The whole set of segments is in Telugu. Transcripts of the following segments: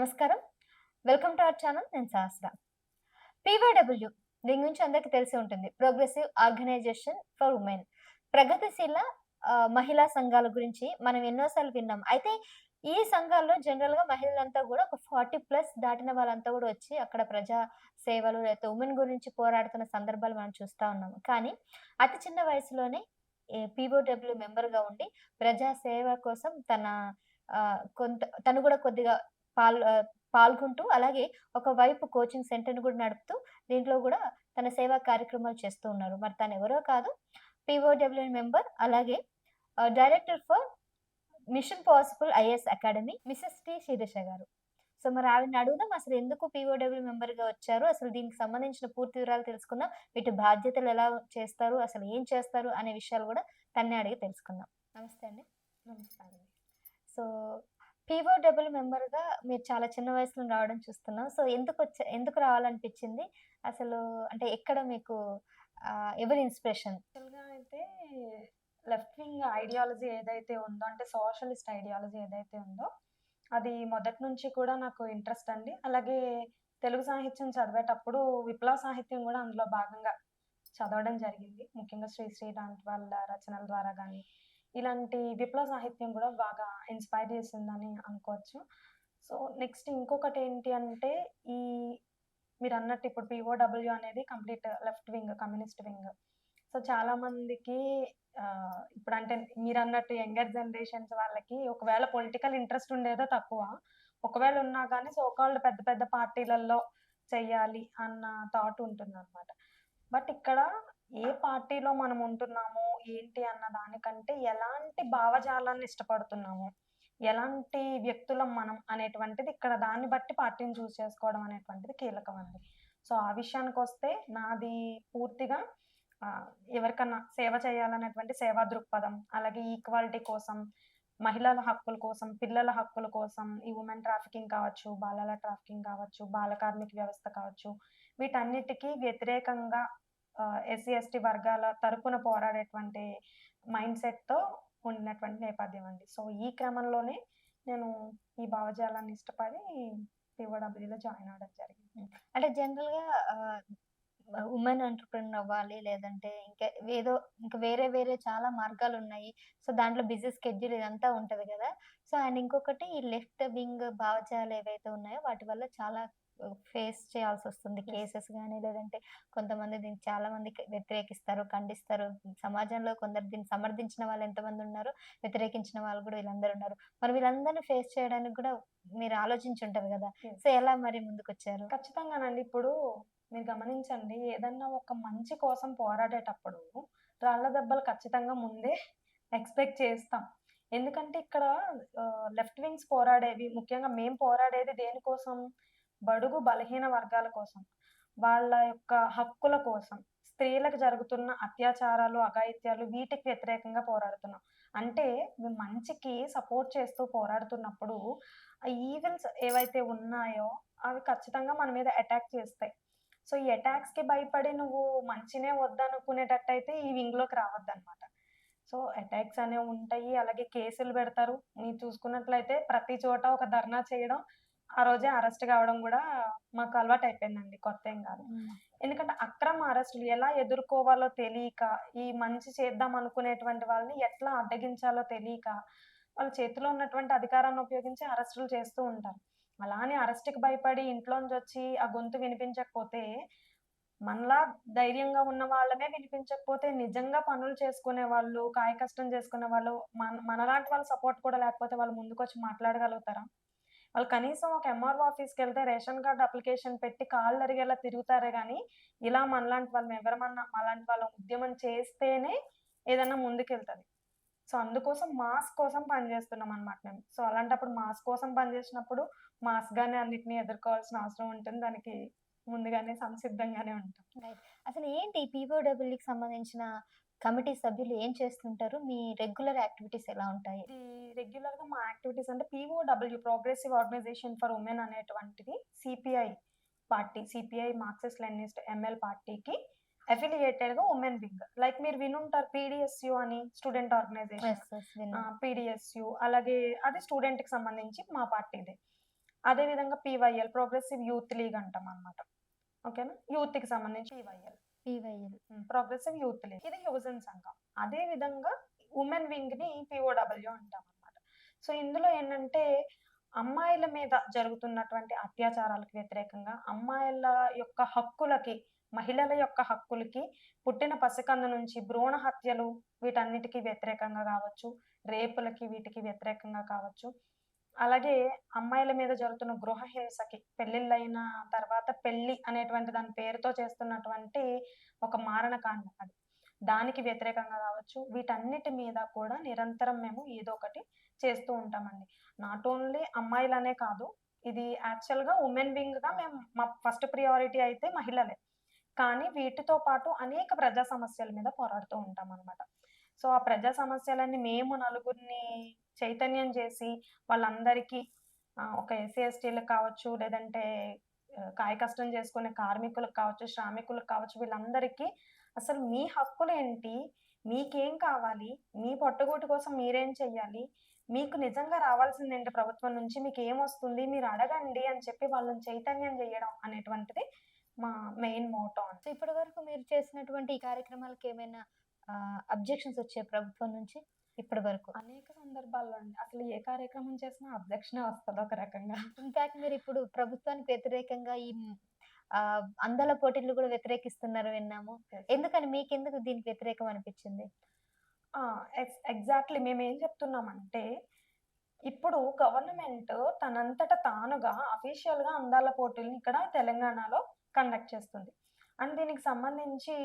నమస్కారం. Welcome to our channel. నేను సహస్ర. పీవైడబ్ల్యూ దీని గురించి అందరికీ తెలిసే ఉంటుంది. Progressive organisation for women. ప్రగతిశీల మహిళా సంఘాల గురించి మనం ఎన్నో సార్లు విన్నాం. అయితే ఈ సంఘాల్లో జనరల్‌గా మహిళలంతా గూడా ఒక 40+ దాటిన వాళ్ళంతా గూడా వచ్చి అక్కడ ప్రజా సేవలు లేకపోతే వుమెన్ గురించి పోరాడుతున్న సందర్భాలు మనం చూస్తా ఉన్నాము. కానీ అతి చిన్న వయసులోనే పీఓడబ్ల్యూ మెంబర్‌గా ఉండి ప్రజా సేవ కోసం తను గూడా కొద్దిగా పాల్ ఆహ్, పాల్గొంటూ అలాగే ఒకవైపు కోచింగ్ సెంటర్‌ని గూడా నడుపుతూ దీంట్లో గూడా తన సేవా కార్యక్రమాలు చేస్తూ ఉన్నారు. మరి తనెవరో కాదు పీఓడబ్ల్యూ మెంబర్ అలాగే director for mission possible IAS academy Mrs T. Shirisha గారు. సో, మరి ఆవిడని అడుగుదాం అసలు ఎందుకు పీఓడబ్ల్యూ మెంబర్‌గా వచ్చారు? అసలు దీనికి సంబంధించిన పూర్తి వివరాలు తెలుసుకుందాం. వీటి బాధ్యతలు ఎలా చేస్తారు? అసలు ఏం చేస్తారు? అనే విషయాలు గూడా తన్నే అడిగి తెలుసుకుందాం. నమస్తే అండి. నమస్కారం. సో, పీఓడబ్ల్యూ మెంబర్‌గా మీరు చాలా చిన్న వయసులో రావడం చూస్తున్నాం. సో, ఎందుకు రావాలనిపించింది? అసలు అంటే ఎక్కడ మీకు ఎవరి ఇన్‌స్పిరేషన్? యాక్చువల్‌గా అయితే లెఫ్ట్ వింగ్ ఐడియాలజీ ఏదైతే ఉందో అంటే సోషలిస్ట్ ఐడియాలజీ ఏదైతే ఉందో అది మొదటి నుంచి కూడా నాకు ఇంట్రెస్ట్ అండి. అలాగే తెలుగు సాహిత్యం చదివేటప్పుడు విప్లవ సాహిత్యం గూడా అందులో భాగంగా చదవడం జరిగింది. ముఖ్యంగా శ్రీశ్రీ లాంటి వాళ్ళ రచనల ద్వారా గానీ, ఇలాంటి విప్లవ సాహిత్యం గూడా బాగా ఇన్‌స్పైర్ చేసిందని అనుకోవచ్చు. సో, నెక్స్ట్ ఇంకొకటేంటి అంటే ఈ మీరన్నట్టు ఇప్పుడు పీఓడబ్ల్యూ అనేది complete left wing, communist wing. So, చాలా మందికి ఇప్పుడంటే మీరన్నట్టు యంగర్ జనరేషన్స్ వాళ్ళకి ఒకవేళ పొలిటికల్ ఇంట్రెస్ట్ ఉండేదో తక్కువ. ఒకవేళ ఉన్నా గానీ సో కాల్డ్ పెద్ద పెద్ద పార్టీలల్లో చెయ్యాలి అన్న థాట్ ఉంటుందనమాట. బట్ ఇక్కడ ఏ పార్టీలో మనం ఉంటున్నాము, ఏంటి అన్న దానికంటే ఎలాంటి భావజాలాన్ని ఇష్టపడుతున్నాము, ఎలాంటి వ్యక్తులం మనం అనేటువంటిది ఇక్కడ దాన్ని బట్టి పార్టీని చూజ్ చేసుకోవడం అనేటువంటిది కీలకమండి. సో, ఆ విషయానికొస్తే నాది పూర్తిగా ఆహ్, ఎవరికన్నా సేవ చేయాలనేటువంటి సేవా దృక్పథం, అలాగే ఈక్వాలిటీ కోసం, మహిళల హక్కుల కోసం, పిల్లల హక్కుల కోసం, ఈ వుమెన్ ట్రాఫికింగ్ కావచ్చు, బాలల ట్రాఫికింగ్ కావచ్చు, బాల కార్మిక వ్యవస్థ కావచ్చు, వీటన్నిటికి వ్యతిరేకంగా ఎస్సీ, ఎస్టీ వర్గాల తరపున పోరాడేటువంటి మైండ్‌సెట్‌తో ఉన్నటువంటి నేపథ్యం అండి. సో, ఈ క్రమంలోనే నేను ఈ భావజాలాన్ని ఇష్టపడి పీఓడబ్ల్యూలో జాయిన్ అవ్వడం జరిగింది. అంటే జనరల్‌గా వుమెన్ ఎంటర్‌ప్రెన్యూర్ అవ్వాలి. లేదంటే ఇంకా వేరే వేరే చాలా మార్గాలున్నాయి. సో, దాంట్లో బిజీ స్కెడ్యూల్ ఇదంతా ఉంటది గదా! సో, అండ్ ఇంకొకటి ఈ లెఫ్ట్ వింగ్ భావజాలు ఏవైతే ఉన్నాయో వాటి వల్ల చాలా ఫేస్ చేయాల్సొస్తుంది. యెస్. కేసెస్ గాని లేదంటే కొంతమంది దీన్ని చాలా మంది వ్యతిరేకిస్తారు, ఖండిస్తారు. సమాజంలో కొందరు దీన్ని సమర్థించిన వాళ్ళు ఎంతమందున్నారు, వ్యతిరేకించిన వాళ్ళు గూడా వీళ్ళందరూ ఉన్నారు. మరి వీళ్ళందరిని ఫేస్ చేయడానికి గూడా మీరు ఆలోచించుంటారు గదా! యెస్. సో, ఎలా మరి ముందుకొచ్చారు? ఖచ్చితంగానండి. ఇప్పుడు మీరు గమనించండి. ఏదన్నా ఒక మంచి కోసం పోరాడేటప్పుడు రాళ్ళ దెబ్బలు ఖచ్చితంగా ముందే ఎక్స్‌పెక్ట్ చేస్తాం. ఎందుకంటే ఇక్కడ లెఫ్ట్ వింగ్స్ పోరాడేవి ముఖ్యంగా మేము పోరాడేది దేనికోసం? బడుగు బలహీన వర్గాల కోసం. వాళ్ళ యొక్క హక్కుల కోసం. స్త్రీలకు జరుగుతున్న అత్యాచారాలు, అఘాయిత్యాలు వీటికి వ్యతిరేకంగా పోరాడుతున్నాం. అంటే మేము మంచికి సపోర్ట్ చేస్తూ పోరాడుతున్నప్పుడు ఆ ఈవిల్స్ ఏవైతే ఉన్నాయో అవి ఖచ్చితంగా మన మీద అటాక్ చేస్తాయి. సో, ఈ అటాక్స్‌కి భయపడి నువ్వు మంచినే వద్దనుకునేటట్టయితే ఈ వింగ్‌లోకి రావద్దనమాట. సో, అటాక్స్ అనేవి ఉంటాయి. అలాగే కేసులు పెడతారు. మీరు చూసుకున్నట్లయితే ప్రతి చోట ఒక ధర్నా చేయడం, ఆ రోజే అరెస్ట్ కావడం గూడా మాకు అలవాటయిపోయిందండి. కొత్తేం గాదు. హ్మ్. ఎందుకంటే అక్రమ అరెస్టులు ఎలా ఎదుర్కోవాలో తెలీక, ఈ మంచి చేద్దాం అనుకునేటువంటి వాళ్ళని ఎట్లా అడ్డగించాలో తెలీక, వాళ్ళ చేతిలో ఉన్నటువంటి అధికారాన్ని ఉపయోగించి అరెస్టులు చేస్తూ ఉంటారు. అలా అని అరెస్ట్‌కి భయపడి ఇంట్లోంచొచ్చి ఆ గొంతు వినిపించకపోతే, మనలా ధైర్యంగా ఉన్న వాళ్ళమే వినిపించకపోతే నిజంగా పనులు చేసుకునేవాళ్ళు, కాయకష్టం చేసుకునేవాళ్ళు మనలాంటి వాళ్ళ సపోర్ట్ కూడా లేకపోతే వాళ్ళు ముందుకొచ్చి మాట్లాడగలుగుతారా? వాళ్ళు కనీసం ఒక ఎంఆర్ఓ ఆఫీస్‌కెళ్తే రేషన్ కార్డ్ అప్లికేషన్ పెట్టి కాళ్ళరిగేలా తిరుగుతారే గానీ, ఇలా మనలాంటి వాళ్ళని ఎవరమన్నా మాలాంటి వాళ్ళం ఉద్యమం చేస్తేనే ఏదన్నా ముందుకెళ్తది. సో, అందుకోసం మాస్ కోసం పనిజేస్తున్నామనమాట మేము. సో, అలాంటప్పుడు మాస్ కోసం పనిజేసినప్పుడు మాస్‌గానే అన్నిటిని ఎదుర్కోవాల్సిన అవసరం ఉంటుంది. దానికి ముందుగానే సంసిద్ధంగానే ఉంటాం. రైట్. అసలు ఏంటి ఈ పీఓడబ్ల్యూకి సంబంధించిన కమిటీ సభ్యులు ఏం చేస్తుంటారు? మీ రెగ్యులర్ యాక్టివిటీస్ ఎలా ఉంటాయి? ఇది రెగ్యులర్‌గా మా యాక్టివిటీస్ అంటే POW progressive organisation for women అనేటువంటిది CPI party. CPI Marxist Leninist ML పార్టీకి అఫిలియేటెడ్‌గా వుమెన్ వింగ్. లైక్ మీరు వినుంటారు పీడీఎస్‌యూ అని స్టూడెంట్ ఆర్గనైజేషన్. యెస్. యెస్. విన్నాను. పీడీఎస్‌యూ అలాగే అది స్టూడెంట్‌కి సంబంధించి మా పార్టీదే. అదే విధంగా పీవైఎల్ ప్రోగ్రెసివ్ యూత్ లీగ్ అంటాం అన్నమాట. ఓకేనా? యూత్ కి సంబంధించి PYL PYL. Progressive youth league ఇది యువజన సంఘం. అదే విధంగా ఉమెన్ వింగ్ ని పీఓడబ్ల్యూ అంటాం అన్నమాట. సో ఇందులో ఏంటంటే అమ్మాయిల మీద జరుగుతున్నటువంటి అత్యాచారాలకు వ్యతిరేకంగా, అమ్మాయిల యొక్క హక్కులకి, మహిళల యొక్క హక్కులకి, పుట్టిన పసికందు నుంచి భ్రూణ హత్యలు వీటన్నిటికి వ్యతిరేకంగా కావచ్చు, రేపులకి వీటికి వ్యతిరేకంగా కావచ్చు, అలాగే అమ్మాయిల మీద జరుగుతున్న గృహ హింసకి, పెళ్ళిళ్ళైన తర్వాత పెళ్లి అనేటువంటి దాని పేరుతో చేస్తున్నటువంటి ఒక మారణకాండ అది. దానికి వ్యతిరేకంగా కావచ్చు, వీటన్నిటి మీద కూడా నిరంతరం మేము ఏదో ఒకటి చేస్తూ ఉంటామండి. నాట్ ఓన్లీ అమ్మాయిలనే కాదు, ఇది యాక్చువల్‌గా ఉమెన్ వింగ్‌గా మేము మా ఫస్ట్ ప్రియారిటీ అయితే మహిళలే. కానీ వీటితో పాటు అనేక ప్రజా సమస్యల మీద పోరాడుతూ ఉంటామనమాట. సో, ఆ ప్రజా సమస్యలన్నీ మేము నలుగురిని చైతన్యం చేసి వాళ్ళందరికీ ఒక ఎస్సీ, ఎస్టీలకు కావచ్చు, లేదంటే కాయ కష్టం చేసుకునే కార్మికులకు కావచ్చు, శ్రామికులకు కావచ్చు, వీళ్ళందరికీ అసలు మీ హక్కులేంటి? మీకేం కావాలి? మీ పొట్టగూటి కోసం మీరేం చెయ్యాలి? మీకు నిజంగా రావాల్సిందేంటి ప్రభుత్వం నుంచి? మీకేమొస్తుంది? మీరు అడగండి అని చెప్పి వాళ్ళని చైతన్యం జేయడం అనేటువంటిది మా మెయిన్ మోటో అండి. సో, ఇప్పటి వరకు మీరు చేసినటువంటి ఈ కార్యక్రమాలకి ఏమైనా అబ్జెక్షన్స్ వచ్చాయా ప్రభుత్వం నుంచి ఇప్పటి వరకు? అనేక సందర్భాల్లో అండి. అసలు ఏ కార్యక్రమం చేసినా అబ్జెక్షనే వస్తది ఒక రకంగా. ఇన్‌ఫాక్ట్ మీరిప్పుడు ప్రభుత్వానికి వ్యతిరేకంగా ఈ అందాల పోటీలు గూడా వ్యతిరేకిస్తున్నారు విన్నాము. యెస్. ఎందుకని మీకెందుకు దీనికి వ్యతిరేకం అనిపిచ్చింది? ఆ! ఎగ్జాక్ట్‌లీ మేమేం చెప్తున్నామంటే, ఇప్పుడు గవర్నమెంట్ తనంతట తానుగా అఫీషియల్‌గా అందాల పోటీలని ఇక్కడ తెలంగాణలో కండక్ట్ చేస్తుంది. అండ్ దీనికి సంబంధించి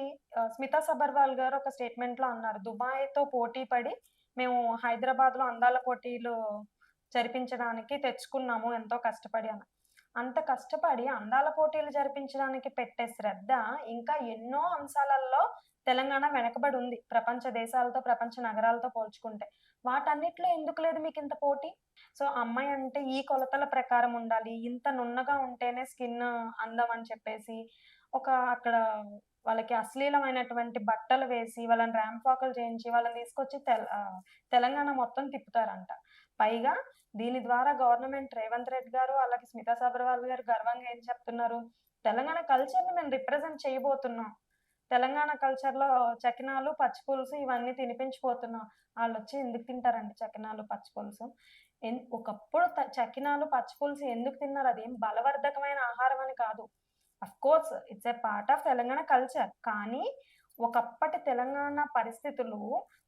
స్మితా సబర్వాల్ గారు ఒక స్టేట్మెంట్‌లో అన్నారు. దుబాయ్‌తో పోటీ పడి మేము హైదరాబాద్‌లో అందాల పోటీలు జరిపించడానికి తెచ్చుకున్నాము ఎంతో కష్టపడి అని. అంత కష్టపడి అందాల పోటీలు జరిపించడానికి పెట్టే శ్రద్ధ ఇంకా ఎన్నో అంశాలలో తెలంగాణ వెనకబడి ఉంది. ప్రపంచ దేశాలతో, ప్రపంచ నగరాలతో పోల్చుకుంటే. వాటన్నిటిలో ఎందుకు లేదు మీకింత పోటీ? సో, అమ్మాయి అంటే ఈ కొలతల ప్రకారం ఉండాలి. ఇంత నున్నగా ఉంటేనే స్కిన్ అందం అని చెప్పేసి, అక్కడ వాళ్ళకి అశ్లీలమైనటువంటి బట్టలు వేసి, వాళ్ళని ర్యాంప్ వాకులు చేయించి, వాళ్ళని తీసుకొచ్చి తెలంగాణ మొత్తం తిప్పుతారంట. పైగా దీని ద్వారా గవర్నమెంట్ రేవంత్ రెడ్డి గారు, అలాగే స్మితా సబర్వాల్ గారు గర్వంగా ఏం చెప్తున్నారు? తెలంగాణ కల్చర్‌ని మేము రిప్రజెంట్ చేయబోతున్నాం. తెలంగాణ కల్చర్‌లో చకినాలు, పచ్చి పులుసు ఇవన్నీ తినిపించబోతున్నాం. ఆళ్ళొచ్చి ఎందుకు తింటారండి చకినాలు, పచ్చి పులుసు? ఒకప్పుడు చకినాలు, పచ్చి పులుసు ఎందుకు తిన్నారు? అదేం బలవర్ధకమైన ఆహారం అని కాదు. Of course it's a part of Telangana culture. కానీ ఒకప్పటి తెలంగాణ పరిస్థితులు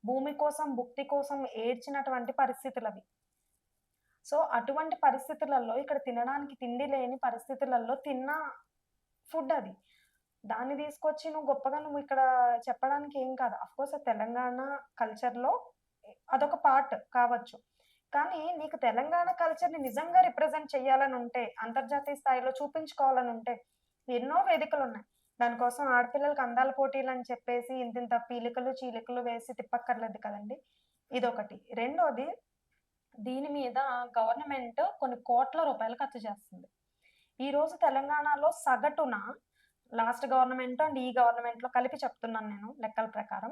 భూమి కోసం, భుక్తి కోసం ఏడ్చినటువంటి పరిస్థితులవి. సో, అటువంటి పరిస్థితులలో ఇక్కడ తినడానికి తిండి లేని పరిస్థితులలో తిన్న ఫుడ్ అది. దాన్ని తీసుకొచ్చి నువ్వు ఇక్కడ చెప్పడానికి ఏం కాదు. అఫ్‌కోర్స్ తెలంగాణ కల్చర్‌లో అదొక పార్ట్ కావచ్చు. కానీ నీకు తెలంగాణ కల్చర్‌ని నిజంగా రిప్రజెంట్ చేయాలనుంటే, అంతర్జాతీయ స్థాయిలో చూపించుకోవాలనుంటే ఎన్నో వేదికలున్నాయి. దానికోసం ఆడపిల్లలకి అందాల పోటీలని చెప్పేసి ఇంతింత పీలికలు, చీలికలు వేసి తిప్పక్కర్లేదు కదండీ! ఇదొకటి. రెండోది దీని మీద గవర్నమెంట్ కొన్ని కోట్ల రూపాయలు ఖర్చు చేస్తుంది. ఈరోజు తెలంగాణలో సగటున లాస్ట్ గవర్నమెంట్ అండ్ ఈ గవర్నమెంట్‌లో కలిపి చెప్తున్నాను నేను లెక్కల ప్రకారం.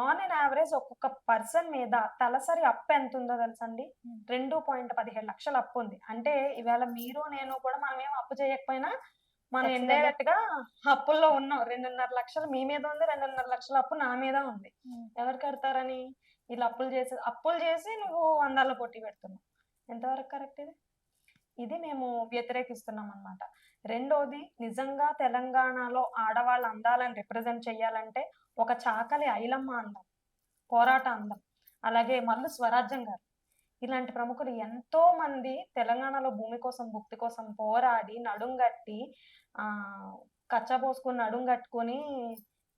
ఆన్ ఎన్ యావరేజ్ ఒక్కొక్క పర్సన్ మీద తలసరి అప్పు ఎంతుందో తెలుసండి? 2.17 లక్షల అప్పుంది. అంటే ఇవాళ మీరు, నేను కూడా మనమేం అప్పు చేయకపోయినా మనం ఖచ్చితంగా. ఇండైరెక్ట్‌గా అప్పుల్లో ఉన్నాం. 2.5 లక్షలు మీ మీద ఉంది. 2.5 లక్షల అప్పు నా మీద ఉంది. ఎవరు కడతారని? ఈళ్ళు అప్పులు చేసి నువ్వు అందాల పోటీ పెడుతున్నావు. ఎంతవరకు కరెక్ట్ ఇది? ఇది మేము వ్యతిరేకిస్తున్నామనమాట. రెండోది నిజంగా తెలంగాణలో ఆడవాళ్ళ అందాలను రిప్రజెంట్ చేయాలంటే ఒక చాకలి ఐలమ్మ అందం, పోరాట అందం, అలాగే మల్లు స్వరాజ్యం గారు. ఇలాంటి ప్రముఖులు ఎంతో మంది తెలంగాణలో భూమి కోసం, భుక్తి కోసం పోరాడి నడుంగట్టి కచ్చబోసుకొని నడుంగట్టుకొని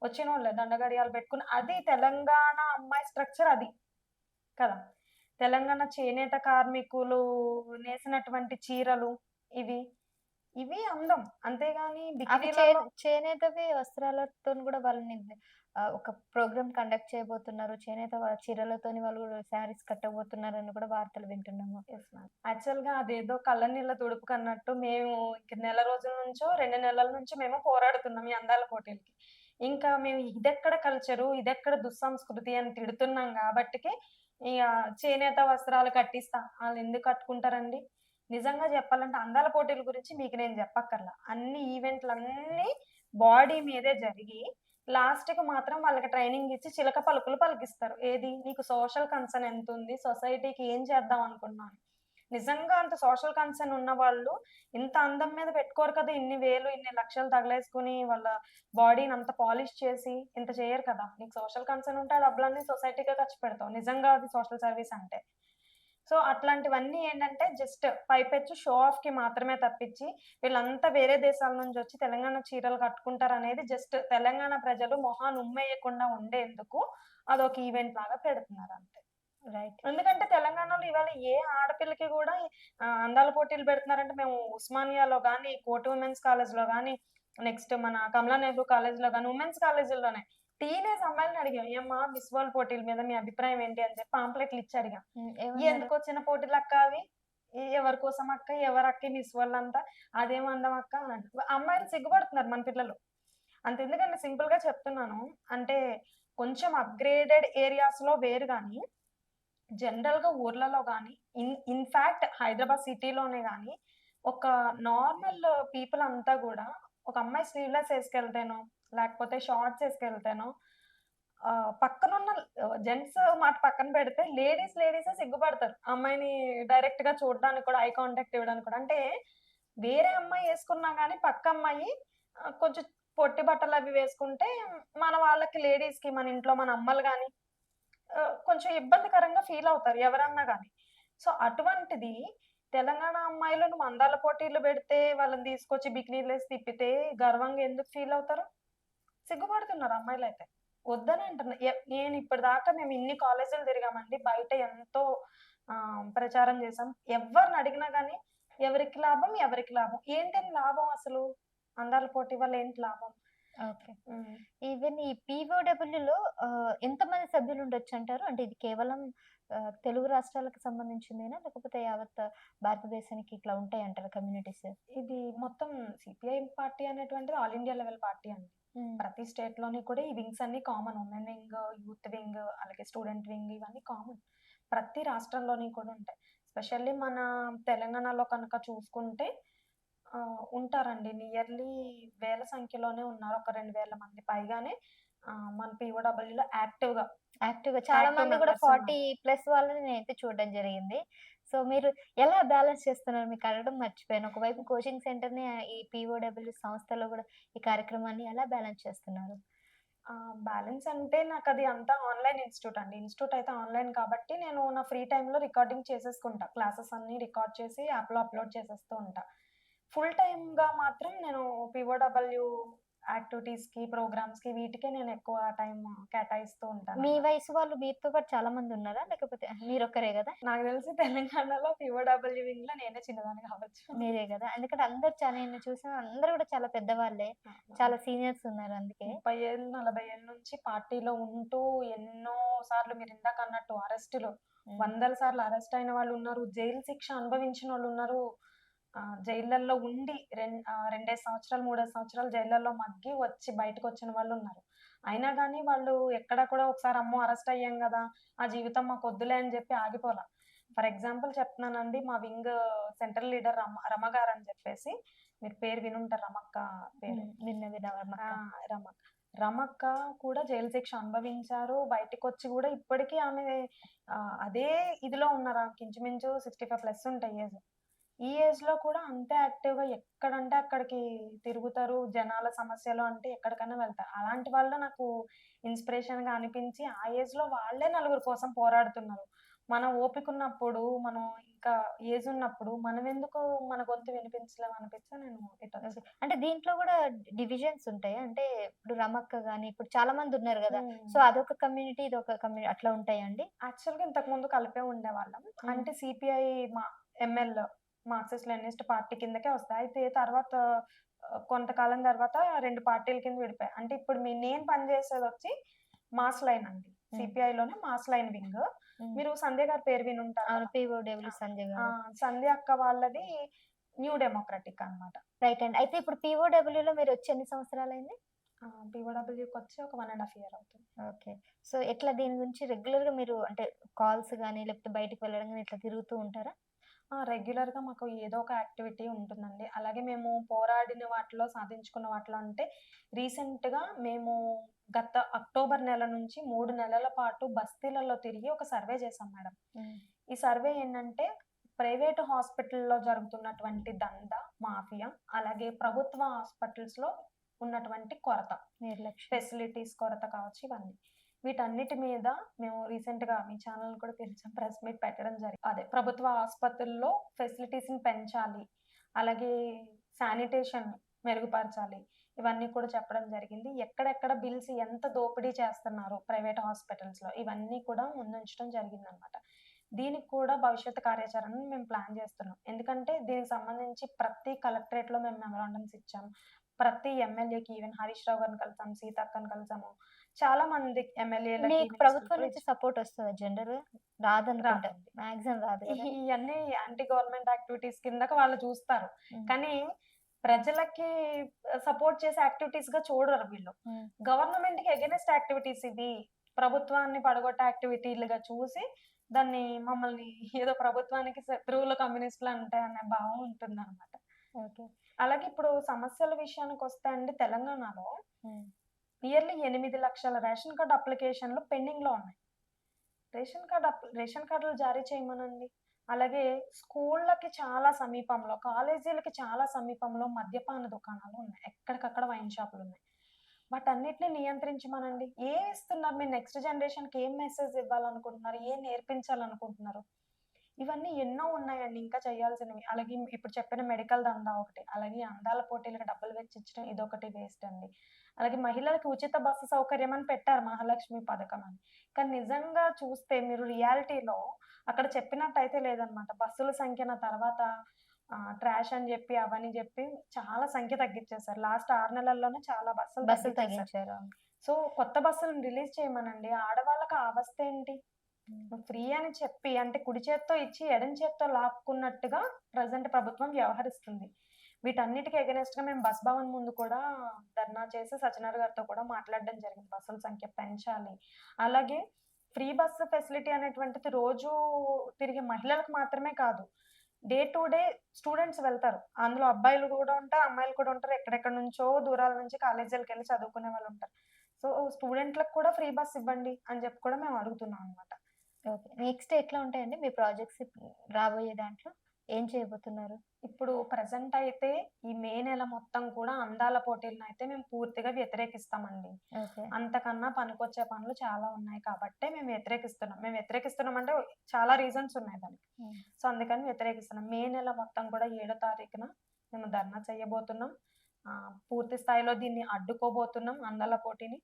వచ్చినోళ్ళే దండగడియాలు పెట్టుకొని. అది తెలంగాణ అమ్మాయి స్ట్రక్చర్ అది కదా! తెలంగాణ చేనేత కార్మికులు నేసినటువంటి చీరలు ఇవి అందం. అంతేగాని అవి బికినీలలో చేనేతవి వస్త్రాలతోని గూడా వాళ్ళని ఒక ప్రోగ్రామ్ కండక్ట్ చేయబోతున్నారు. చేనేత చీరలతోని వాళ్ళు గూడా శారీస్ కట్టబోతున్నారని కూడా వార్తలు వింటున్నాము. Yes ma'am. యాక్చువల్‌గా అదేదో కళ్ళనీళ్ళ తుడుపుకన్నట్టు మేము ఇంక నెల రోజుల నుంచో, 2 నెలల నుంచి మేము పోరాడుతున్నాం ఈ అందాల పోటీలకి. ఇంకా మేము ఇదెక్కడ కల్చరు, ఇదెక్కడ దుస్సంస్కృతి అని తిడుతున్నాం గాబట్టికి ఇగ చేనేత వస్త్రాలు కట్టిస్తా. ఆళ్ళెందుకు కట్టుకుంటారండి? నిజంగా చెప్పాలంటే అందాల పోటీల గురించి మీకు నేను చెప్పక్కర్లా. అన్ని ఈవెంట్‌లన్నీ బాడీ మీదే జరిగి, లాస్ట్‌కి మాత్రం వాళ్ళకి ట్రైనింగ్ ఇచ్చి చిలక పలుకులు పలికిస్తారు. ఏది? నీకు సోషల్ కన్సర్న్ ఎంతుంది? సొసైటీకి ఏం చేద్దాం అనుకుంటున్నావు అని. నిజంగా అంత సోషల్ కన్సర్న్ ఉన్నవాళ్ళు ఇంత అందం మీద పెట్టుకోరు కదా! ఇన్ని వేలు, ఇన్ని లక్షలు తగలేసుకొని వాళ్ళ బాడీని అంత పాలిష్ చేసి ఇంత చేయరు కదా! నీకు సోషల్ కన్సర్న్ ఉంటే ఆ డబ్బులన్నీ సొసైటీకే ఖర్చు పెడతావు. నిజంగా అది సోషల్ సర్వీస్ అంటే. సో, అట్లాంటివన్నీ ఏంటంటే జస్ట్ పైపెచ్చు షో ఆఫ్‌కి మాత్రమే తప్పించి, వీళ్ళంతా వేరే దేశాల నుంచొచ్చి తెలంగాణ చీరలు కట్టుకుంటారనేది జస్ట్ తెలంగాణ ప్రజలు మొహాన ఉమ్మేయకుండా ఉండేందుకు అదొక ఈవెంట్ లాగా పెడుతున్నారంతే. రైట్. ఎందుకంటే తెలంగాణలో ఇవాళ ఏ ఆడపిల్లకి గూడా అందాల పోటీలు పెడుతున్నారంటే మేము ఉస్మానియాలో గాని, కోటి ఉమెన్స్ కాలేజ్‌లో గాని, నెక్స్ట్ మన కమలా నెహ్రూ కాలేజ్‌లో గాని, ఉమెన్స్ కాలేజీల్లోనే టీనేజ్ అమ్మాయిలని అడిగాం. ఏమ్మా మిస్ వరల్డ్ పోటీల మీద మీ అభిప్రాయం ఏంటి అని చెప్పి పాంప్లెట్లు ఇచ్చి అడిగాం. ఏమన్నారు? ఎందుకొచ్చిన పోటీలక్క అవి? ఎవరి కోసం అక్క? ఎవరక్క ఈ మిస్ వరల్డ్ అంతా? అదేం అందం అక్క అని అమ్మాయిలు సిగ్గుపడుతున్నారు మన పిల్లలు. అంతెందుకండి సింపుల్‌గా చెప్తున్నాను. అంటే కొంచెం అప్‌గ్రేడెడ్ ఏరియాస్‌లో వేరు గాని జనరల్‌గా ఊర్లలో గాని, ఇన్‌ఫాక్ట్ హైదరాబాద్ సిటీలోనే గాని, ఒక నార్మల్ పీపుల్ అంతా గూడా ఒక అమ్మాయి స్లీవ్‌లెస్ ఏసుకెళ్తేనో, లేకపోతే షార్ట్స్ ఏసుకెళ్తేనో పక్కనున్న జెంట్స్ మాట పక్కన పెడితే లేడీసే సిగ్గుపడతారు. అమ్మాయిని డైరెక్ట్‌గా చూడడానికి కూడా, ఐ కాంటాక్ట్ ఇవ్వడానికి కూడా. అంటే వేరే అమ్మాయి ఏసుకున్నా గాని పక్క అమ్మాయి కొంచెం పొట్టి బట్టలవి వేసుకుంటే మన వాళ్ళకి లేడీస్‌కి మన ఇంట్లో మన అమ్మలు గాని కొంచెం ఇబ్బందికరంగా ఫీలవుతారు ఎవరన్నా గాని. సో, అటువంటిది తెలంగాణ అమ్మాయిలు నువ్వు అందాల పోటీలు బెడితే, వాళ్ళని తీసుకొచ్చి బికినీలేసి తిప్పితే గర్వంగా ఎందుకు ఫీలవుతారు? సిగ్గుపడుతున్నారు అమ్మాయిలైతే. వద్దనే అంటున్నా. నేనిప్పటిదాకా మేము ఇన్ని కాలేజీలు తిరిగామండి. బయట ఎంతో ప్రచారం చేశాం. ఎవ్వరిని అడిగినా గాని ఎవరికి లాభం? ఎవరికి లాభం? ఏంటని లాభం అసలు? అందాల పోటీ వల్ల ఏంటి లాభం? ఓకే. హ్మ్. ఈవెన్ ఈ పీఓడబ్ల్యూలో ఎంతమంది సభ్యులుండొచ్చంటారు? అంటే ఇది కేవలం తెలుగు రాష్ట్రాలకు సంబంధించిందేనా? లేకపోతే యావత్ భారతదేశానికి ఇట్లా ఉంటాయంటారా కమ్యూనిటీస్? ఇది మొత్తం సిపిఐ పార్టీ అనేటువంటిది ఆల్ ఇండియా లెవెల్ పార్టీ అండి. హ్మ్. ప్రతి స్టేట్‌లోని కూడా ఈ వింగ్స్ అన్నీ common. Women wing, youth wing, అలాగే స్టూడెంట్ వింగ్ ఇవన్నీ కామన్. ప్రతి రాష్ట్రంలోని కూడా ఉంటాయి. స్పెషల్లీ మన తెలంగాణలో కనుక చూసుకుంటే ఉంటారండి. నియర్లీ వేల సంఖ్యలోనే ఉన్నారు. ఒక 2000 మంది పైగానే మన పీఓడబ్ల్యూలో యాక్టివ్‌గా చాలా యాక్టివ్ మంది కూడా మెంబర్స్ 40 ఉన్నారు. ప్లస్ వాళ్ళని నేనైతే చూడడం జరిగింది. సో, మీరు ఎలా బ్యాలెన్స్ చేస్తున్నారు? మీకు అడగడం మర్చిపోయాను. ఒకవైపు కోచింగ్ సెంటర్‌ని ఈ పీఓడబ్ల్యూ సంస్థలో గూడా ఈ కార్యక్రమాన్ని ఎలా బ్యాలెన్స్ చేస్తున్నారు? బ్యాలెన్స్ అంటే నాకది అంతా ఆన్‌లైన్ ఇన్‌స్టిట్యూట్ అండి. ఇన్‌స్టిట్యూట్ అయితే ఆన్‌లైన్ కాబట్టి నేను నా ఫ్రీ టైమ్‌లో రికార్డింగ్ చేసేసుకుంటా. క్లాసెస్ అన్నీ రికార్డ్ చేసి యాప్‌లో అప్‌లోడ్ చేసేస్తూ ఉంటా. ఫుల్ టైమ్‌గా మాత్రం నేను పీఓడబ్ల్యూ యాక్టివిటీస్‌కి, ప్రోగ్రామ్స్‌కి వీటికే నేను ఎక్కువ టైమ్ కేటాయిస్తూ మీ ఉంటానన్నమాట. వయసు వాళ్ళు మీతో పాటు చాలా మందున్నారా? లేకపోతే మీరొక్కరే గదా? నాకు తెలిసి తెలంగాణలో పీఓడబ్ల్యూ వింగ్‌లో నేనే చిన్నదాన్ని కావచ్చు. మీరే గదా! ఎందుకంటే అందరూ నేను చూసిన అందరూ గూడా చాలా పెద్దవాళ్ళే. చాలా సీనియర్స్ ఉన్నారు అందుకే. 30 ఏళ్ళు, 40 ఏళ్ల నుంచి పార్టీలో ఉంటూ ఎన్నో సార్లు మీరిందాకన్నట్టు అరెస్టులు, హ్మ్. వందల సార్లు అరెస్ట్ అయిన వాళ్ళున్నారు. జైలు శిక్ష అనుభవించినోళ్ళున్నారు. జైళ్ళల్లో ఉండి 2 సంవత్సరాలు, 3 సంవత్సరాలు జైళ్ళల్లో మగ్గి వచ్చి బయటకొచ్చిన వాళ్ళున్నారు. అయినా గాని వాళ్ళు ఎక్కడ కూడా ఒకసారి అమ్మో! అరెస్ట్ అయ్యాం గదా! ఆ జీవితం మాకొద్దులే అని జెప్పి ఆగిపోలా. ఫర్ ఎగ్జాంపుల్ చెప్తున్నానండి. మా వింగ్ సెంట్రల్ లీడర్ రమ గారని జెప్పేసి మీరు పేరు వినుంటారు రమక్క పేరు. విన్న ఆ! రమ. రమక్క కూడా జైలు శిక్ష అనుభవించారు. బయటికొచ్చి గూడా ఇప్పటికి ఆమె అదే ఇదిలో ఉన్నారు. ఆమెకి ఇంచుమించు 65 ప్లస్ ఉంటాయి ఏజ్. ఈ ఏజ్‌లో కూడా అంతే యాక్టివ్‌గా ఎక్కడంటే అక్కడికి తిరుగుతారు. జనాల సమస్యలు అంటే ఎక్కడికైనా వెళ్తారు. అలాంటి వాళ్ళు నాకు ఇన్‌స్పిరేషన్‌గా అనిపించి, ఆ ఏజ్‌లో వాళ్ళే నలుగురి కోసం పోరాడుతున్నారు. మన ఓపికున్నప్పుడు, మనం ఇంకా ఏజ్ ఉన్నప్పుడు మనమెందుకు మన గొంతు వినిపించలేం అనిపించి నేను ఓకే. ఇటొచ్చా. అంటే దీంట్లో గూడా డివిజన్స్ ఉంటాయా? అంటే ఇప్పుడు రమక్క గాని, ఇప్పుడు చాలా మందున్నారు గదా! హ్మ్. సో, అదొక కమ్యూనిటీ, ఇదొక అట్లా ఉంటాయా అండి? యాక్చువల్‌గా ఇంతకుముందు కలిపే ఉండేవాళ్ళం. హ్మ్. అంటే సిపిఐ మా ఎంఎల్ మార్క్సిస్ట్ లెనినిస్ట్ పార్టీ కిందకే వస్తాయి. అయితే తర్వాత కొంతకాలం తర్వాత 2 పార్టీల కింద విడిపోయాయి. అంటే ఇప్పుడు నేను పనిచేసేదొచ్చి మాస్ లైన్ అండి. హ్మ్. సిపిఐలోనే మాస్ లైన్ వింగ్. హ్మ్. మీరు సంధ్య గారి పేరు వినుంటారు అవును. కదా! పీఓడబ్ల్యూ ఆ! సంజయ్ ఆ! గారు. సంధ్య అక్క వాళ్ళది న్యూ డెమోక్రటిక్ అన్నమాట. రైట్ అండి. అయితే ఇప్పుడు పీఓడబ్ల్యూలో మీరొచ్చి ఎన్ని సంవత్సరాలైంది? పీఓడబ్ల్యూకొచ్చి ఒక 1 ½ ఇయర్ అవుతుంది. ఓకే. సో, ఎట్లా దీని గురించి రెగ్యులర్‌గా మీరు అంటే కాల్స్ గాని, లేకపోతే బయటికి వెళ్ళడం గాని ఇట్లా తిరుగుతూ ఉంటారా? రెగ్యులర్‌గా మాకు ఏదో ఒక యాక్టివిటీ ఉంటుందండి. అలాగే మేము పోరాడిన వాటిలో, సాధించుకున్న వాటిలో అంటే రీసెంట్‌గా మేము గత అక్టోబర్ నెల నుంచి 3 నెలల పాటు బస్తీలలో తిరిగి ఒక సర్వే చేశాం మేడం. హ్మ్. ఈ సర్వే ఏంటంటే ప్రైవేట్ హాస్పిటల్‌లో జరుగుతున్నటువంటి దందా, మాఫియా, అలాగే ప్రభుత్వ హాస్పిటల్స్‌లో ఉన్నటువంటి కొరత, నిర్లక్ష్యం. ఫెసిలిటీస్ కొరత కావచ్చు ఇవన్నీ. వీటన్నిటి మీద మేము రీసెంట్‌గా మీ ఛానెల్‌ని కూడా పిలిచాం. ప్రెస్ మీట్ పెట్టడం అదే ప్రభుత్వ ఆస్పత్రుల్లో ఫెసిలిటీస్‌ని పెంచాలి. అలాగే శానిటేషన్ మెరుగుపరచాలి. ఇవన్నీ కూడా చెప్పడం జరిగింది. ఎక్కడెక్కడ బిల్స్ ఎంత దోపిడీ చేస్తున్నారు ప్రైవేట్ హాస్పిటల్స్‌లో ఇవన్నీ కూడా ముందుంచడం జరిగిందనమాట. దీనికి కూడా భవిష్యత్తు కార్యాచరణను మేము ప్లాన్ చేస్తున్నాం. ఎందుకంటే దీనికి సంబంధించి ప్రతి కలెక్టరేట్‌లో మేము మెమోరాండమ్స్ ఇచ్చాం. ప్రతి ఎమ్మెల్యేకి ఈవెన్ హరీష్ రావు గారిని కలిసాం, సీతక్కని కలిసాము. చాలా మంది ఎమ్మెల్యేలకి, మీకు మినిస్టర్‌లకి ప్రభుత్వం కూడా నుంచి ఇచ్చాం. సపోర్ట్ వస్తదా జనరల్‌గా? రాదనుకుంటా. రాదండి. మాక్సిమం రాదు కదా! ఇయన్నీ యాంటీ గవర్నమెంట్ యాక్టివిటీస్ కిందకి వాళ్ళు చూస్తారు. హ్మ్. కానీ ప్రజలకి సపోర్ట్ చేసే యాక్టివిటీస్‌గా చూడరు వీళ్ళు. హ్మ్. గవర్నమెంట్‌కి అగైనెస్ట్ యాక్టివిటీస్ ఇవి. ప్రభుత్వాన్ని పడగొట్టే యాక్టివిటీలుగా చూసి దాన్ని మమ్మల్ని ఏదో ప్రభుత్వానికి శత్రువులు కమ్యూనిస్టులు అంటే అనే భావం ఉంటుందన్నమాట. ఓకే. అలాగే ఇప్పుడు సమస్యల విషయానికొస్తే అండి తెలంగాణలో హ్మ్. ఇయర్‌లీ 8 లక్షల రేషన్ కార్డ్ అప్లికేషన్‌లు పెండింగ్‌లో ఉన్నాయి. రేషన్ కార్డులు జారీ చేయమనండి. అలాగే స్కూళ్ళకి చాలా సమీపంలో, కాలేజీలకి చాలా సమీపంలో మద్యపాన దుకాణాలు ఉన్నాయి. ఎక్కడికక్కడ వైన్ షాపులున్నాయి. వాటన్నిటిని నియంత్రించమనండి. ఏమిస్తున్నారు మీరు నెక్స్ట్ జనరేషన్‌కి ఏం మెసేజ్ ఇవ్వాలనుకుంటున్నారు? ఏం నేర్పించాలనుకుంటున్నారు? ఇవన్నీ ఎన్నో ఉన్నాయండి ఇంకా చేయాల్సినవి. అలాగే ఇప్పుడు చెప్పిన మెడికల్ దందా ఒకటి. అలాగే అందాల పోటీలకు డబ్బులు వెచ్చించడం ఇదొకటి వేస్ట్ అండి. అలాగే మహిళలకు ఉచిత బస్సు సౌకర్యం అని పెట్టారు మహాలక్ష్మి పథకం అని. కానీ నిజంగా చూస్తే మీరు రియాలిటీలో అక్కడ చెప్పినట్టయితే లేదనమాట. బస్సుల సంఖ్యన తర్వాత ట్రాష్ అని జెప్పి, అవని జెప్పి చాలా సంఖ్య తగ్గిచ్చేసారు. లాస్ట్ 6 నెలల్లోనే చాలా బస్సులు బస్సులు తగ్గిచ్చేసారు. తగ్గించారు. అవును. సో, కొత్త బస్సులను రిలీజ్ చేయమనండి. ఆడవాళ్ళకి ఆ అవస్థేంటి? హ్మ్. ఫ్రీ అని చెప్పి అంటే కుడి చేత్తో ఇచ్చి ఎడమ చేత్తో లాక్కున్నట్టుగా ప్రెజెంట్ ప్రభుత్వం వ్యవహరిస్తుంది. వీటన్నిటికి ఎగనెస్ట్‌గా మేము బస్ భవన్ ముందు కూడా ధర్నా చేసి సజ్జనార్ గారితో కూడా మాట్లాడడం జరిగింది. బస్సుల సంఖ్య పెంచాలి. అలాగే ఫ్రీ బస్సు ఫెసిలిటీ అనేటువంటిది రోజూ తిరిగే మహిళలకు మాత్రమే కాదు. డే టు డే స్టూడెంట్స్ వెళ్తారు. అందులో అబ్బాయిలు కూడా ఉంటారు, అమ్మాయిలు కూడా ఉంటారు. ఎక్కడెక్కడి నుంచో దూరాల నుంచి కాలేజీలకెళ్ళి చదువుకునే వాళ్ళుంటారు. సో, స్టూడెంట్‌లకు కూడా ఫ్రీ బస్ ఇవ్వండి అని చెప్పి కూడా మేము అడుగుతున్నాం అన్నమాట. ఓకే. నెక్స్ట్ ఎట్లా ఉంటాయండి మీ ప్రాజెక్ట్స్ రాబోయే దాంట్లో? ఏం చేయబోతున్నారు? ఇప్పుడు ప్రెజెంట్ అయితే ఈ మే నెల మొత్తం కూడా అందాల పోటీలనైతే మేము పూర్తిగా వ్యతిరేకిస్తామండి. ఓకే. అంతకన్నా పనికొచ్చే పనులు చాలా ఉన్నాయి కాబట్టే మేము వ్యతిరేకిస్తున్నాం. మేము వ్యతిరేకిస్తున్నాం అంటే చాలా రీజన్స్ ఉన్నాయి దానికి. హ్మ్. సో, అందుకని వ్యతిరేకిస్తున్నాం. మే నెల మొత్తం కూడా 7 తారీఖున మేము ధర్నా చేయబోతున్నాం. పూర్తి స్థాయిలో దీన్ని అడ్డుకోబోతున్నాం అందాల పోటీని.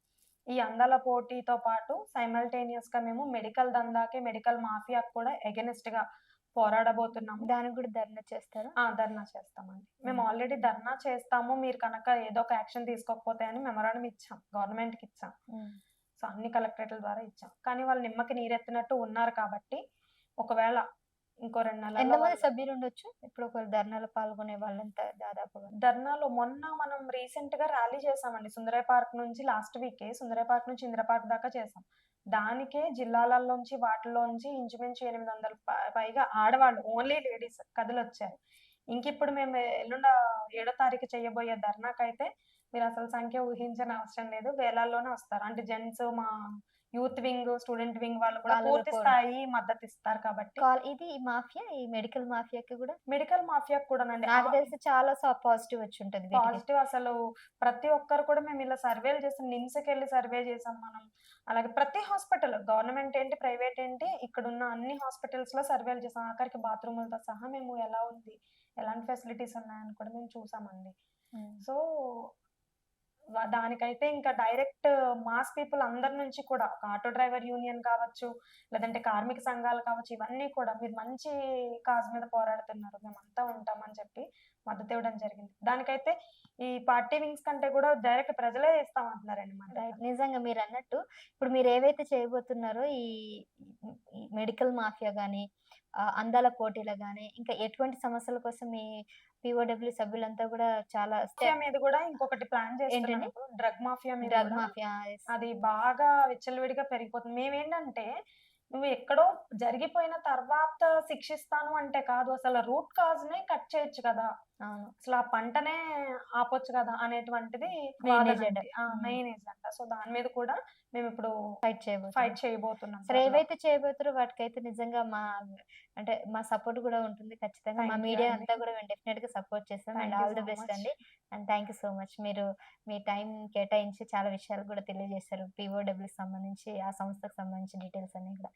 ఈ అందాల పోటీతో పాటు సైమల్టేనియస్‌గా మేము మెడికల్ దందాకి, మెడికల్ మాఫియాకి కూడా ఎగనెస్ట్‌గా పోరాడబోతున్నాము. దానికి గూడా ధర్నా చేస్తారా? ధర్నా చేస్తామండి. మేము హ్మ్. ఆల్రెడీ ధర్నా చేస్తాము. మీరు కనుక ఏదో ఒక యాక్షన్ తీసుకోకపోతే అని మెమోరాండం ఇచ్చాం. గవర్నమెంట్‌కిచ్చాం. హ్మ్. సో, అన్ని కలెక్టరేట్‌ల ద్వారా ఇచ్చాం. కానీ వాళ్ళు నిమ్మకి నీరెత్తినట్టు ఉన్నారు కాబట్టి, ఒకవేళ ఇంకో 2 నెలల్లో ఎంతమంది వాళ్ళు సభ్యులుండొచ్చు? ఇప్పుడు ఒకవేళ ధర్నాలో పాల్గొనే వాళ్ళంతా దాదాపుగా? ధర్నాలో మొన్న మనం రీసెంట్‌గా ర్యాలీ చేశామండి. సుందరయ్య పార్క్ నుంచి లాస్ట్ వీకే సుందరయ్య పార్క్ నుంచి ఇందిరా పార్క్ దాకా చేశాం. దానికే జిల్లాలలోంచి వాటిలోంచి ఇంచుమించు 800 పైగా ఆడవాళ్ళు ఓన్లీ లేడీస్ కదిలొచ్చారు. ఇంకిప్పుడు మేము ఎల్లుండ 7 తారీఖు చేయబోయే ధర్నాకైతే మీరసలు సంఖ్య ఊహించనవసరం లేదు. వేలల్లోనే వస్తారు. అంటే జెంట్స్ మా యూత్ వింగ్, స్టూడెంట్ వింగ్ వాళ్ళు కూడా వాళ్ళు పూర్తి కూడా స్థాయి మద్దతిస్తారు కాబట్టి ఇది ఈ మాఫియా, ఈ మెడికల్ మాఫియాకి గూడా మెడికల్ మాఫియాకి కూడానండి. నాకు తెలిసి చాలా పాజిటివ్ వచ్చుంటది వీటికి. పాజిటివ్ అసలు ప్రతి ఒక్కరు కూడా మేమిలా సర్వేలు చేసాం. నిమ్స్‌కెళ్ళి సర్వే చేసాం మనం. అలాగే ప్రతి హాస్పిటల్ గవర్నమెంట్ ఏంటి, ప్రైవేట్ ఏంటి ఇక్కడున్న అన్ని హాస్పిటల్స్‌లో సర్వేలు చేసాం. ఆఖరికి బాత్రూములతో సహా మేము ఎలా ఉంది, ఎలాంటి ఫెసిలిటీస్ ఉన్నాయని కూడా మేము చూసామండి. హ్మ్. సో, దానికైతే ఇంకా డైరెక్ట్ మాస్ పీపుల్ అందరి నుంచి కూడా ఒక ఆటో డ్రైవర్ యూనియన్ కావచ్చు, లేదంటే కార్మిక సంఘాలు కావచ్చు, ఇవన్నీ కూడా మీరు మంచి కాజ్ మీద పోరాడుతున్నారు. మేమంతా ఉంటామని చెప్పి మద్దతివ్వడం జరిగింది. దానికైతే ఈ పార్టీ వింగ్స్ కంటే కూడా డైరెక్ట్ ప్రజలే ఇస్తామంటున్నారండి మద్దతు. రైట్. నిజంగా మీరన్నట్టు ఇప్పుడు మీరేవైతే చేయబోతున్నారో ఈ ఈ మెడికల్ మాఫియా గాని, అందాల పోటీలు గాని, ఇంకా ఎటువంటి సమస్యల కోసం మీ పీఓడబ్ల్యూ సభ్యులంతా గూడా చాలా మాఫియా మీద కూడా ఇంకొకటి ప్లాన్ చేస్తున్నాం ఏంటండి? ఇప్పుడు. డ్రగ్ మాఫియా మీద డ్రగ్ కూడా మాఫియా. యెస్. అది బాగా విచ్చలవిడిగా పెరిగిపోతుంది. మేమేంటంటే నువ్వు ఎక్కడో జరిగిపోయిన తర్వాత శిక్షిస్తాను అంటే కాదు. అసల రూట్ కాజ్‌నే కట్ చేయొచ్చు కదా! అవును. అసలు ఆ పంటనే ఆపొచ్చు కదా! అనేటువంటిది మెయిన్ ఎజెండా. వాదనండి. Main agenda. సో, దాని మీద కూడా మేమిప్పుడు ఫైట్ చేయబోతున్నారు. ఫైట్ చేయబోతున్నాం సరే త్వరలో. ఏవైతే చేయబోతారో వాటికైతే నిజంగా అంటే మా సపోర్ట్ గూడా ఉంటుంది ఖచ్చితంగా. మా థాంక్ యూ మీడియా అండి. అంతా గూడా మేము డెఫినిట్‌గా సపోర్ట్ చేస్తాం. And thank you all so the best much. అండి. And thank you so much. మీరు మీ టైం కేటాయించి చాలా విషయాలు గూడా తెలియజేశారు. పీఓడబ్ల్యూకి సంబంధించి, ఆ సంస్థకు సంబంధించిన డీటెయిల్స్ అన్నీ కూడా.